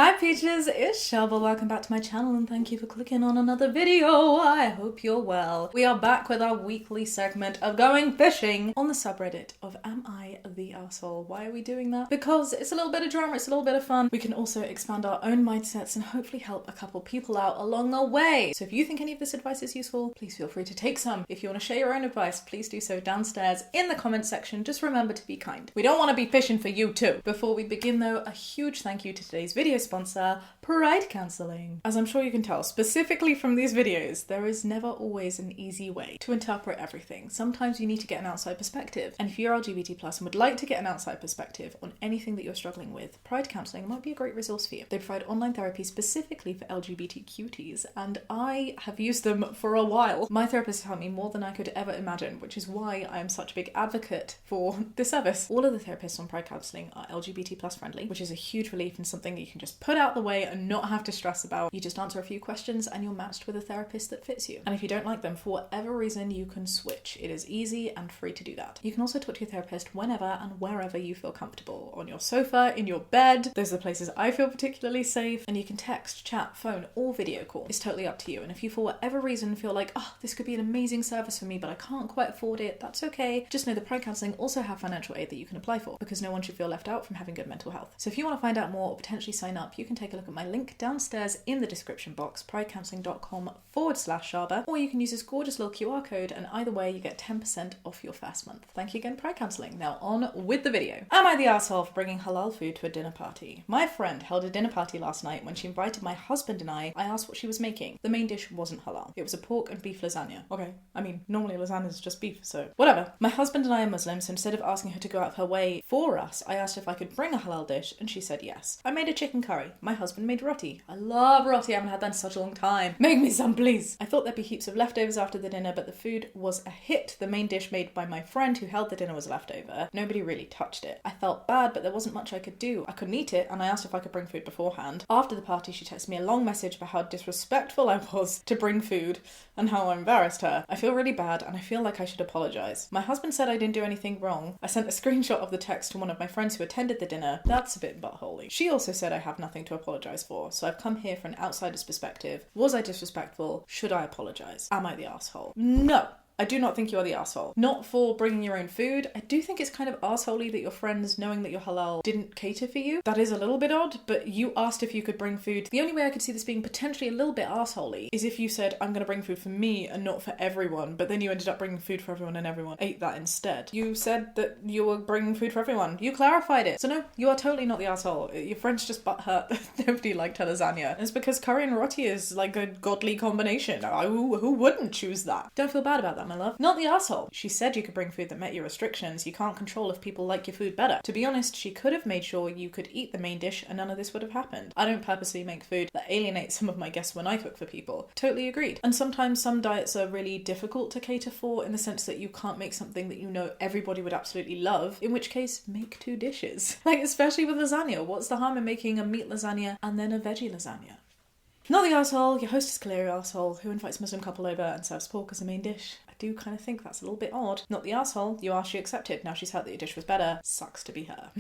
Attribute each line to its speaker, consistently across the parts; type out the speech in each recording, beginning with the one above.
Speaker 1: Hi peaches, it's Shaaba. Welcome back to my channel and thank you for clicking on another video. I hope you're well. We are back with our weekly segment of going fishing on the subreddit of Am I the Arsehole? Why are we doing that? Because it's a little bit of drama, it's a little bit of fun. We can also expand our own mindsets and hopefully help a couple people out along the way. So if you think any of this advice is useful, please feel free to take some. If you want to share your own advice, please do so downstairs in the comment section. Just remember to be kind. We don't want to be fishing for you too. Before we begin though, a huge thank you to today's video sponsor, Pride Counselling. As I'm sure you can tell, specifically from these videos, there is never always an easy way to interpret everything. Sometimes you need to get an outside perspective. And if you're LGBT+ and would like to get an outside perspective on anything that you're struggling with, Pride Counselling might be a great resource for you. They provide online therapy specifically for LGBT cuties, and I have used them for a while. My therapist helped me more than I could ever imagine, which is why I am such a big advocate for this service. All of the therapists on Pride Counselling are LGBT+ friendly, which is a huge relief and something you can just put out the way and not have to stress about. You just answer a few questions and you're matched with a therapist that fits you. And if you don't like them for whatever reason, you can switch. It is easy and free to do that. You can also talk to your therapist whenever and wherever you feel comfortable. On your sofa, in your bed. Those are the places I feel particularly safe. And you can text, chat, phone, or video call. It's totally up to you. And if you for whatever reason feel like, oh, this could be an amazing service for me, but I can't quite afford it, that's okay. Just know that Pride Counselling also have financial aid that you can apply for, because no one should feel left out from having good mental health. So if you want to find out more or potentially sign up, you can take a look at my link downstairs in the description box, pridecounselling.com/Shaaba, or you can use this gorgeous little QR code, and either way you get 10% off your first month. Thank you again, Pride Counselling. Now on with the video. Am I the arsehole for bringing halal food to a dinner party? My friend held a dinner party last night. When she invited my husband and I asked what she was making. The main dish wasn't halal. It was a pork and beef lasagna. Okay, I mean, normally lasagna is just beef, so whatever. My husband and I are Muslim, so instead of asking her to go out of her way for us, I asked if I could bring a halal dish, and she said yes. I made a chicken curry. My husband made roti. I love roti. I haven't had that in such a long time. Make me some, please. I thought there'd be heaps of leftovers after the dinner, but the food was a hit. The main dish made by my friend who held the dinner was leftover. Nobody really touched it. I felt bad, but there wasn't much I could do. I couldn't eat it, and I asked if I could bring food beforehand. After the party, she texted me a long message about how disrespectful I was to bring food and how I embarrassed her. I feel really bad, and I feel like I should apologise. My husband said I didn't do anything wrong. I sent a screenshot of the text to one of my friends who attended the dinner. That's a bit buttholy. She also said I have nothing to apologise for, so I've come here for an outsider's perspective. Was I disrespectful? Should I apologise? Am I the arsehole? No! I do not think you are the arsehole. Not for bringing your own food. I do think it's kind of arseholey that your friends, knowing that you're halal, didn't cater for you. That is a little bit odd, but you asked if you could bring food. The only way I could see this being potentially a little bit arseholey is if you said, I'm going to bring food for me and not for everyone, but then you ended up bringing food for everyone and everyone ate that instead. You said that you were bringing food for everyone. You clarified it. So no, you are totally not the arsehole. Your friend's just butthurt. Nobody liked her lasagna. And it's because curry and roti is like a godly combination. Who wouldn't choose that? Don't feel bad about that, my love. Not the arsehole. She said you could bring food that met your restrictions. You can't control if people like your food better. To be honest, she could have made sure you could eat the main dish and none of this would have happened. I don't purposely make food that alienates some of my guests when I cook for people. Totally agreed. And sometimes some diets are really difficult to cater for, in the sense that you can't make something that you know everybody would absolutely love, in which case make two dishes. Like, especially with lasagna. What's the harm in making a meat lasagna and then a veggie lasagna? Not the arsehole. Your host is clearly an arsehole who invites a Muslim couple over and serves pork as a main dish. I do kind of think that's a little bit odd. Not the arsehole. You asked, she accepted. Now she's heard that your dish was better. Sucks to be her.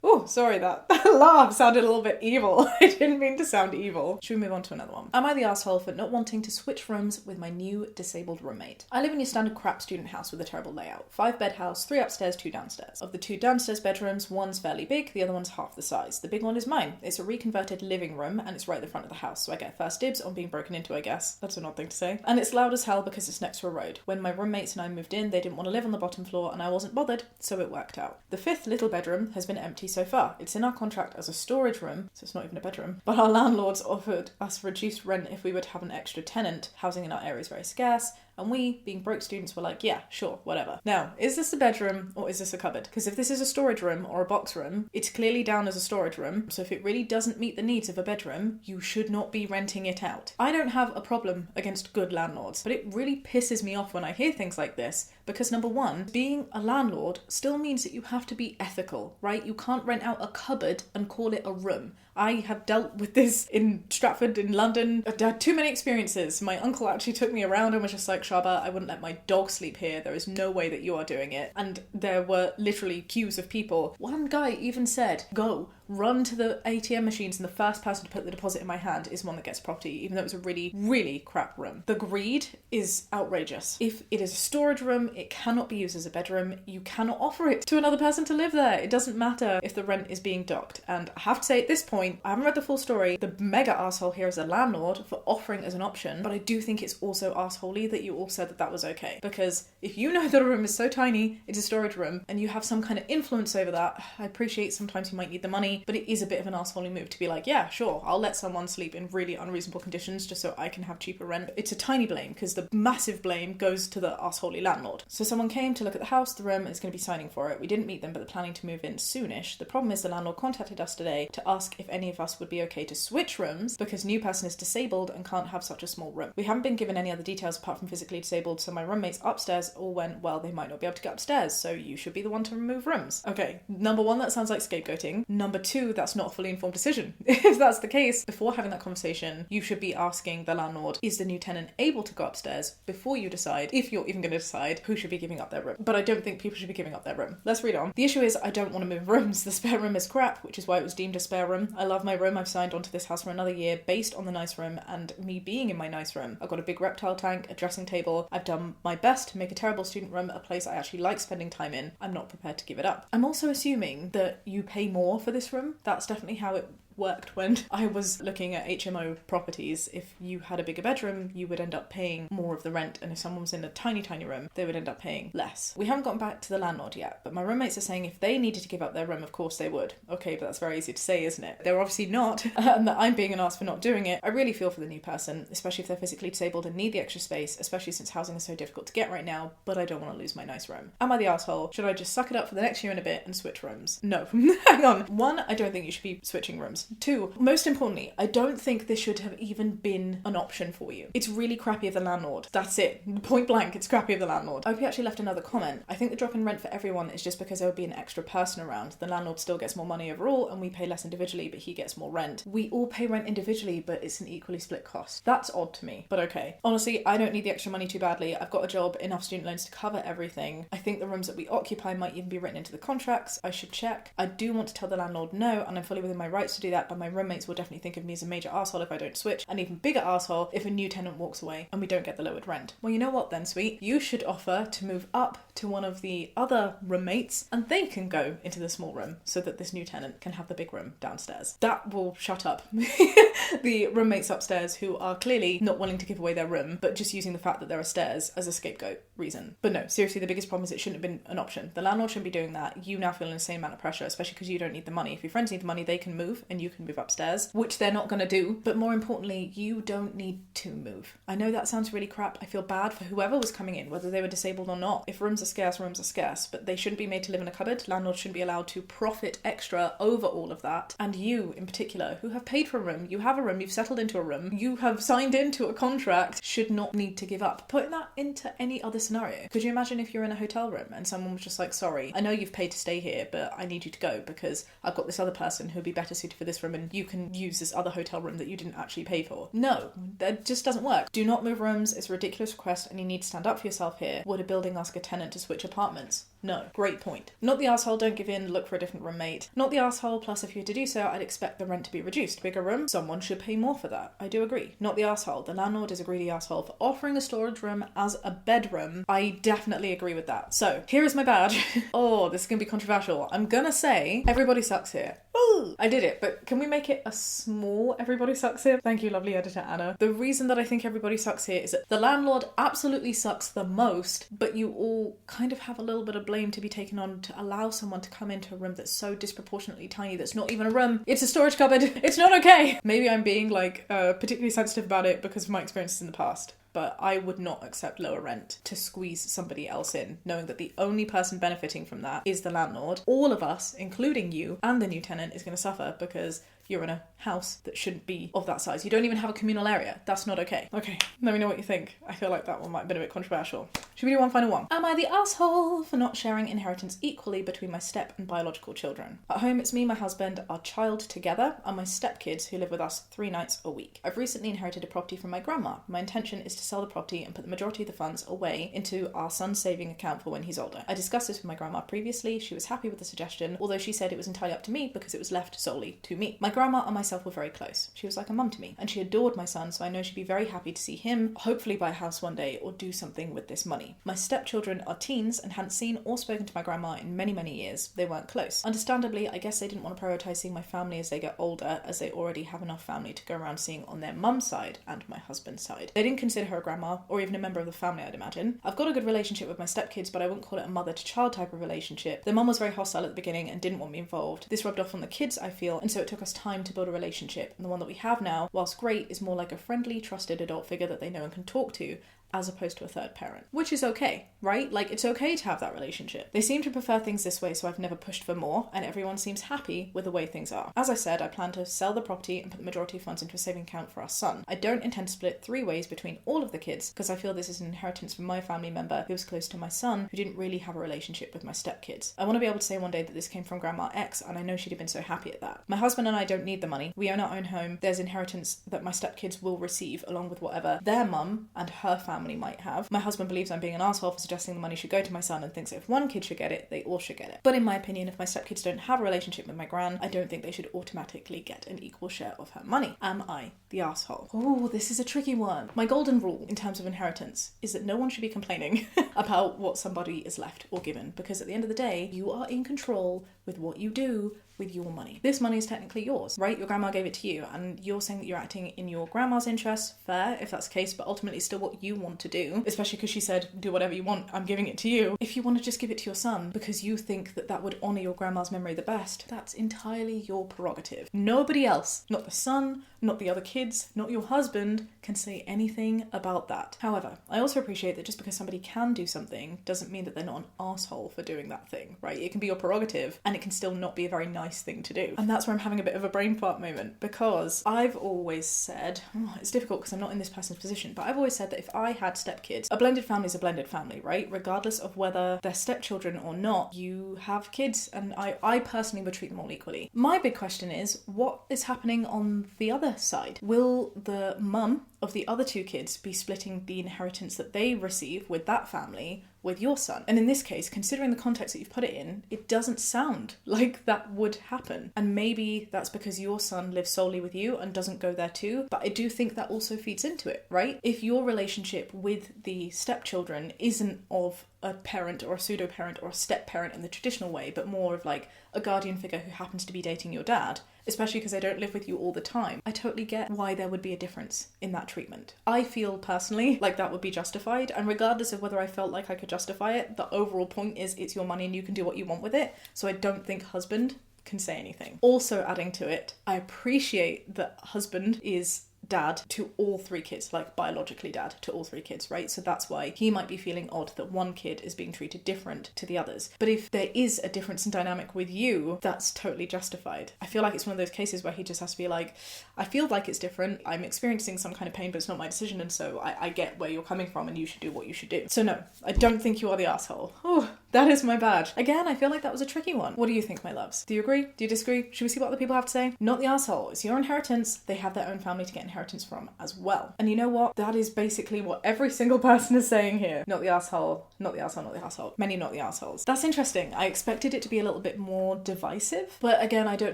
Speaker 1: Oh, sorry, that laugh sounded a little bit evil. I didn't mean to sound evil. Should we move on to another one? Am I the arsehole for not wanting to switch rooms with my new disabled roommate? I live in your standard crap student house with a terrible layout. 5-bed house, 3 upstairs, 2 downstairs. Of the 2 downstairs bedrooms, one's fairly big, the other one's half the size. The big one is mine. It's a reconverted living room and it's right at the front of the house, so I get first dibs on being broken into, I guess. That's an odd thing to say. And it's loud as hell because it's next to a road. When my roommates and I moved in, they didn't want to live on the bottom floor and I wasn't bothered, so it worked out. The 5th little bedroom has been empty so far. It's in our contract as a storage room, so it's not even a bedroom, but our landlords offered us reduced rent if we would have an extra tenant. Housing in our area is very scarce, and we, being broke students, were like, yeah, sure, whatever. Now, is this a bedroom or is this a cupboard? Because if this is a storage room or a box room, it's clearly down as a storage room, so if it really doesn't meet the needs of a bedroom, you should not be renting it out. I don't have a problem against good landlords, but it really pisses me off when I hear things like this, because number one, being a landlord still means that you have to be ethical, right? You can't rent out a cupboard and call it a room. I have dealt with this in Stratford, in London. I've had too many experiences. My uncle actually took me around and was just like, Shaaba, I wouldn't let my dog sleep here. There is no way that you are doing it. And there were literally queues of people. One guy even said, go. run to the ATM machines and the first person to put the deposit in my hand is one that gets property, even though it was a really, really crap room. The greed is outrageous. If it is a storage room, it cannot be used as a bedroom. You cannot offer it to another person to live there. It doesn't matter if the rent is being docked. And I have to say at this point, I haven't read the full story. The mega arsehole here is a landlord for offering as an option, but I do think it's also arseholey that you all said that that was okay. Because if you know that a room is so tiny, it's a storage room, and you have some kind of influence over that, I appreciate sometimes you might need the money, but it is a bit of an arseholey move to be like, yeah, sure, I'll let someone sleep in really unreasonable conditions just so I can have cheaper rent. It's a tiny blame, because the massive blame goes to the arseholey landlord. So someone came to look at the house, the room, and is going to be signing for it. We didn't meet them, but they're planning to move in soonish. The problem is the landlord contacted us today to ask if any of us would be okay to switch rooms because new person is disabled and can't have such a small room. We haven't been given any other details apart from physically disabled, so my roommates upstairs all went, well, they might not be able to get upstairs, so you should be the one to remove rooms. Okay, number one, that sounds like scapegoating. Number two, that's not a fully informed decision. If that's the case, before having that conversation, you should be asking the landlord, is the new tenant able to go upstairs before you decide, if you're even going to decide, who should be giving up their room. But I don't think people should be giving up their room. Let's read on. The issue is I don't want to move rooms. The spare room is crap, which is why it was deemed a spare room. I love my room. I've signed onto this house for another year based on the nice room and me being in my nice room. I've got a big reptile tank, a dressing table. I've done my best to make a terrible student room a place I actually like spending time in. I'm not prepared to give it up. I'm also assuming that you pay more for this room. That's definitely how it worked when I was looking at HMO properties. If you had a bigger bedroom, you would end up paying more of the rent, and if someone was in a tiny room, they would end up paying less. We haven't gotten back to the landlord yet, but my roommates are saying if they needed to give up their room, of course they would. Okay, but that's very easy to say, isn't it? They're obviously not, and that I'm being an arse for not doing it. I really feel for the new person, especially if they're physically disabled and need the extra space, especially since housing is so difficult to get right now, but I don't want to lose my nice room. Am I the arsehole? Should I just suck it up for the next year and a bit and switch rooms? No. Hang on. One, I don't think you should be switching rooms. Two, most importantly, I don't think this should have even been an option for you. It's really crappy of the landlord. That's it. Point blank, it's crappy of the landlord. I hope you actually left another comment. I think the drop in rent for everyone is just because there would be an extra person around. The landlord still gets more money overall and we pay less individually, but he gets more rent. We all pay rent individually, but it's an equally split cost. That's odd to me, but okay. Honestly, I don't need the extra money too badly. I've got a job, enough student loans to cover everything. I think the rooms that we occupy might even be written into the contracts. I should check. I do want to tell the landlord no, and I'm fully within my rights to do that, but my roommates will definitely think of me as a major arsehole if I don't switch, and even bigger arsehole if a new tenant walks away and we don't get the lowered rent. Well, you know what then, sweet? You should offer to move up to one of the other roommates and they can go into the small room so that this new tenant can have the big room downstairs. That will shut up the roommates upstairs who are clearly not willing to give away their room, but just using the fact that there are stairs as a scapegoat reason. But no, seriously, the biggest problem is it shouldn't have been an option. The landlord shouldn't be doing that. You now feel an insane amount of pressure, especially because you don't need the money. If your friends need the money, they can move and you can move upstairs, which they're not going to do. But more importantly, you don't need to move. I know that sounds really crap. I feel bad for whoever was coming in, whether they were disabled or not. If rooms are scarce, but they shouldn't be made to live in a cupboard. Landlords shouldn't be allowed to profit extra over all of that. And you, in particular, who have paid for a room, you have a room, you've settled into a room, you have signed into a contract, should not need to give up. Putting that into any other scenario. Could you imagine if you're in a hotel room and someone was just like, sorry, I know you've paid to stay here, but I need you to go because I've got this other person who'd be better suited for this room and you can use this other hotel room that you didn't actually pay for. No, that just doesn't work. Do not move rooms. It's a ridiculous request and you need to stand up for yourself here. Would a building ask a tenant to switch apartments? No. Great point. Not the arsehole, don't give in, look for a different roommate. Not the arsehole, plus if you were to do so, I'd expect the rent to be reduced. Bigger room, someone should pay more for that. I do agree. Not the arsehole. The landlord is a greedy arsehole for offering a storage room as a bedroom. I definitely agree with that. So, here is my badge. Oh, this is going to be controversial. I'm gonna say, everybody sucks here. Ooh, I did it, but can we make it a small everybody sucks here? Thank you, lovely editor Anna. The reason that I think everybody sucks here is that the landlord absolutely sucks the most, but you all kind of have a little bit of blame to be taken on to allow someone to come into a room that's so disproportionately tiny that's not even a room. It's a storage cupboard. It's not okay. Maybe I'm being particularly sensitive about it because of my experiences in the past. But I would not accept lower rent to squeeze somebody else in, knowing that the only person benefiting from that is the landlord. All of us, including you and the new tenant, is going to suffer because you're in a house that shouldn't be of that size. You don't even have a communal area. That's not okay. Okay, let me know what you think. I feel like that one might have been a bit controversial. Should we do one final one? Am I the asshole for not sharing inheritance equally between my step and biological children? At home, it's me, my husband, our child together, and my stepkids who live with us 3 nights a week. I've recently inherited a property from my grandma. My intention is to sell the property and put the majority of the funds away into our son's saving account for when he's older. I discussed this with my grandma previously. She was happy with the suggestion, although she said it was entirely up to me because it was left solely to me. My grandma and myself were very close. She was like a mum to me, and she adored my son, so I know she'd be very happy to see him hopefully buy a house one day or do something with this money. My stepchildren are teens and hadn't seen or spoken to my grandma in many, many years. They weren't close. Understandably, I guess they didn't want to prioritise seeing my family as they get older, as they already have enough family to go around seeing on their mum's side and my husband's side. They didn't consider her a grandma or even a member of the family, I'd imagine. I've got a good relationship with my stepkids, but I wouldn't call it a mother-to-child type of relationship. The mum was very hostile at the beginning and didn't want me involved. This rubbed off on the kids, I feel, and so it took us time to build a relationship. And the one that we have now, whilst great, is more like a friendly, trusted adult figure that they know and can talk to, as opposed to a third parent. Which is okay, right? Like, it's okay to have that relationship. They seem to prefer things this way, so I've never pushed for more, and everyone seems happy with the way things are. As I said, I plan to sell the property and put the majority of funds into a saving account for our son. I don't intend to split 3 ways between all of the kids, because I feel this is an inheritance from my family member who was close to my son, who didn't really have a relationship with my stepkids. I want to be able to say one day that this came from Grandma X, and I know she'd have been so happy at that. My husband and I don't need the money. We own our own home. There's inheritance that my stepkids will receive, along with whatever their mum and her family might have. My husband believes I'm being an asshole for suggesting the money should go to my son and thinks that if one kid should get it, they all should get it. But in my opinion, if my stepkids don't have a relationship with my gran, I don't think they should automatically get an equal share of her money. Am I the asshole? Oh, this is a tricky one. My golden rule in terms of inheritance is that no one should be complaining about what somebody is left or given, because at the end of the day, you are in control with what you do with your money. This money is technically yours, right? Your grandma gave it to you, and you're saying that you're acting in your grandma's interests. Fair, if that's the case, but ultimately it's still what you want to do, especially because she said, do whatever you want, I'm giving it to you. If you want to just give it to your son because you think that that would honour your grandma's memory the best, that's entirely your prerogative. Nobody else, not the son, not the other kids, not your husband, can say anything about that. However, I also appreciate that just because somebody can do something doesn't mean that they're not an asshole for doing that thing, right? It can be your prerogative, and it can still not be a very nice thing to do. And that's where I'm having a bit of a brain fart moment, because I've always said, it's difficult because I'm not in this person's position, but I've always said that if I had stepkids, a blended family is a blended family, right? Regardless of whether they're stepchildren or not, you have kids, and I personally would treat them all equally. My big question is, what is happening on the other side? Will the mum of the other 2 kids be splitting the inheritance that they receive with that family with your son? And in this case, considering the context that you've put it in, it doesn't sound like that would happen. And maybe that's because your son lives solely with you and doesn't go there too, but I do think that also feeds into it, right? If your relationship with the stepchildren isn't of a parent or a pseudo-parent or a step-parent in the traditional way, but more of like a guardian figure who happens to be dating your dad, especially because they don't live with you all the time, I totally get why there would be a difference in that treatment. I feel personally like that would be justified, and regardless of whether I felt like I could justify it, the overall point is it's your money and you can do what you want with it, so I don't think husband can say anything. Also adding to it, I appreciate that husband is dad to all 3 kids, like biologically dad to all 3 kids, right? So that's why he might be feeling odd that one kid is being treated different to the others. But if there is a difference in dynamic with you, that's totally justified. I feel like it's one of those cases where he just has to be like, I feel like it's different, I'm experiencing some kind of pain, but it's not my decision, and so I get where you're coming from and you should do what you should do. So no, I don't think you are the asshole. Oh, that is my bad. Again, I feel like that was a tricky one. What do you think, my loves? Do you agree? Do you disagree? Should we see what other people have to say? Not the asshole. It's your inheritance. They have their own family to get inheritance from as well. And you know what? That is basically what every single person is saying here. Not the asshole, not the asshole, not the asshole. Many not the assholes. That's interesting. I expected it to be a little bit more divisive, but again, I don't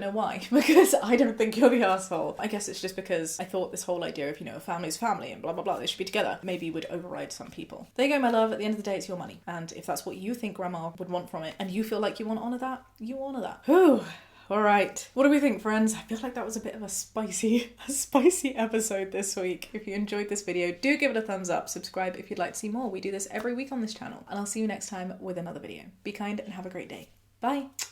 Speaker 1: know why, because I don't think you're the asshole. I guess it's just because I thought this whole idea of, a family's family and blah, blah, blah, they should be together, maybe would override some people. There you go, my love. At the end of the day, it's your money. And if that's what you think grandma would want from it, and you feel like you want to honour that, you honour that. Whew. All right. What do we think, friends? I feel like that was a bit of a spicy episode this week. If you enjoyed this video, do give it a thumbs up. Subscribe if you'd like to see more. We do this every week on this channel. And I'll see you next time with another video. Be kind and have a great day. Bye.